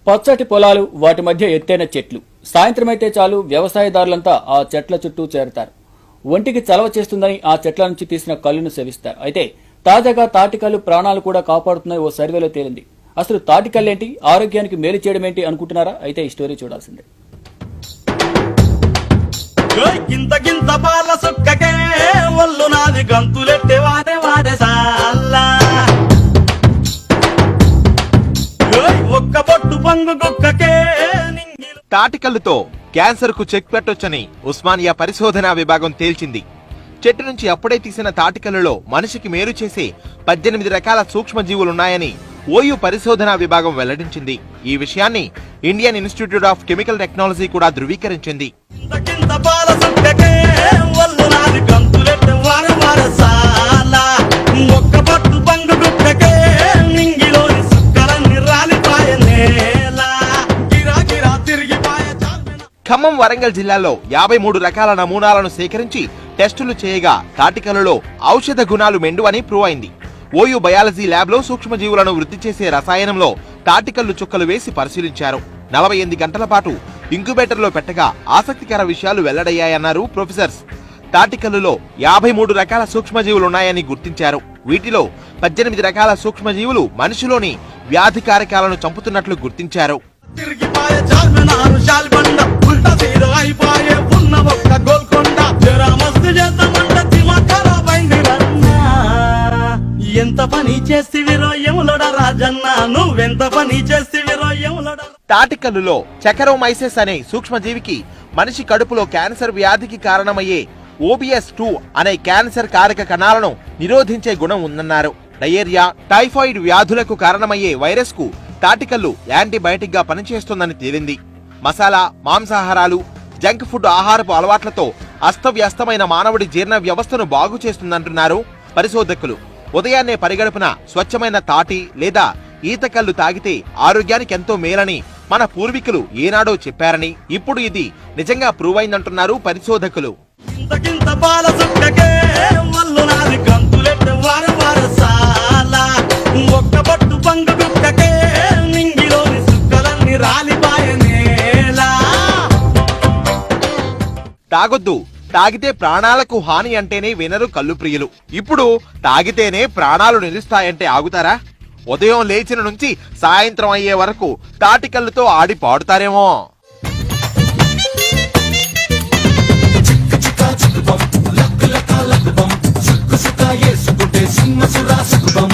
పచ్చటి పొలాలు, వాటి మధ్య ఎత్తైన చెట్లు. సాయంత్రమైతే చాలు వ్యవసాయదారులంతా ఆ చెట్ల చుట్టూ చేరతారు. ఒంటికి చలవ చేస్తుందని ఆ చెట్ల నుంచి తీసిన కళ్ళును సేవిస్తారు. అయితే తాజాగా తాటికల్లు ప్రాణాలు కూడా కాపాడుతున్నాయి ఓ సర్వేలో తేలింది. అసలు తాటికల్లేంటి, ఆరోగ్యానికి మేలు చేయడం ఏంటి అనుకుంటున్నారా? అయితే ఈ స్టోరీ చూడాల్సిందే. గింత పాల సుక్కకే ఒళ్ళు నాది గంతులెట్టే వాడే వాడే సాల్లా ఒక్క పొట్టు పంగు కుక్కకే. తాటికల్లుతో క్యాన్సర్ కు చెక్ పెట్టొచ్చని ఉస్మానియా పరిశోధనా విభాగం తేల్చింది. చెట్టు నుంచి అప్పుడే తీసిన తాటికల్లులో మనిషికి మేలు చేసే 18 రకాల సూక్ష్మజీవులున్నాయని ఓయూ పరిశోధనా విభాగం వెల్లడించింది. ఈ విషయాన్ని Indian institute of chemical technology కూడా ధృవీకరించింది. ఖమ్మం, వరంగల్ జిల్లాల్లో 53 రకాల నమూనాలను సేకరించి టెస్టులు చేయగా తాటికల్లులో ఔషధ గుణాలు మెండు అని ప్రూవ్ అయింది. ఓయూ బయాలజీ ల్యాబ్ లో సూక్ష్మజీవులను వృద్ధి చేసే రసాయనంలో తాటికల్లు చుక్కలు వేసి పరిశీలించారు. 48 గంటల పాటు ఇంక్యుబేటర్ లో పెట్టగా ఆసక్తికర విషయాలు వెల్లడయ్యాయన్నారు ప్రొఫెసర్స్. తాటికల్లులో 53 రకాల సూక్ష్మజీవులున్నాయని గుర్తించారు. వీటిలో 18 రకాల సూక్ష్మజీవులు మనిషిలోని వ్యాధి కారకాలను చంపుతున్నట్లు గుర్తించారు. ఎంత పని చేస్తివిరో యములోడా రాజన్న, నువ్వెంత పని చేస్తివిరో యములోడా. తాటికల్లులో చెకరోమైసిస్ అనే సూక్ష్మజీవికి మనిషి కడుపులో క్యాన్సర్ వ్యాధికి కారణమయ్యే OBS2 అనే క్యాన్సర్ కారక కణాలను నిరోధించే గుణం ఉందన్నారు. డయేరియా, టైఫాయిడ్ వ్యాధులకు కారణమయ్యే వైరస్ కు తాటికల్లు యాంటీబయాటిక్ గా పనిచేస్తుందని తేలింది. మసాలా, మాంసాహారాలు, జంక్ ఫుడ్ ఆహారపు అలవాట్లతో అస్తవ్యస్తమైన మానవుడి జీర్ణ వ్యవస్థను బాగు చేస్తుందంటున్నారు పరిశోధకులు. ఉదయాన్నే పరిగడుపున స్వచ్ఛమైన తాటి లేదా ఈతకల్లు తాగితే ఆరోగ్యానికి ఎంతో మేలని మన పూర్వీకులు ఏనాడో చెప్పారని, ఇప్పుడు ఇది నిజంగా ప్రూవ్ అయిందంటున్నారు పరిశోధకులు. తాగొద్దు, తాగితే ప్రాణాలకు హాని అంటేనే వినరు కల్లు ప్రియులు. ఇప్పుడు తాగితేనే ప్రాణాలు నిలుస్తాయంటే ఆగుతారా? ఉదయం లేచిన నుంచి సాయంత్రం అయ్యే వరకు తాటికల్లుతో ఆడి పాడుతారేమో. చిక్క చిక్క చిక్కుబం లక్ లక లక్ బం సుక్కు సుక్క యేసుకుంటే సింహ సురా సుక్కుబం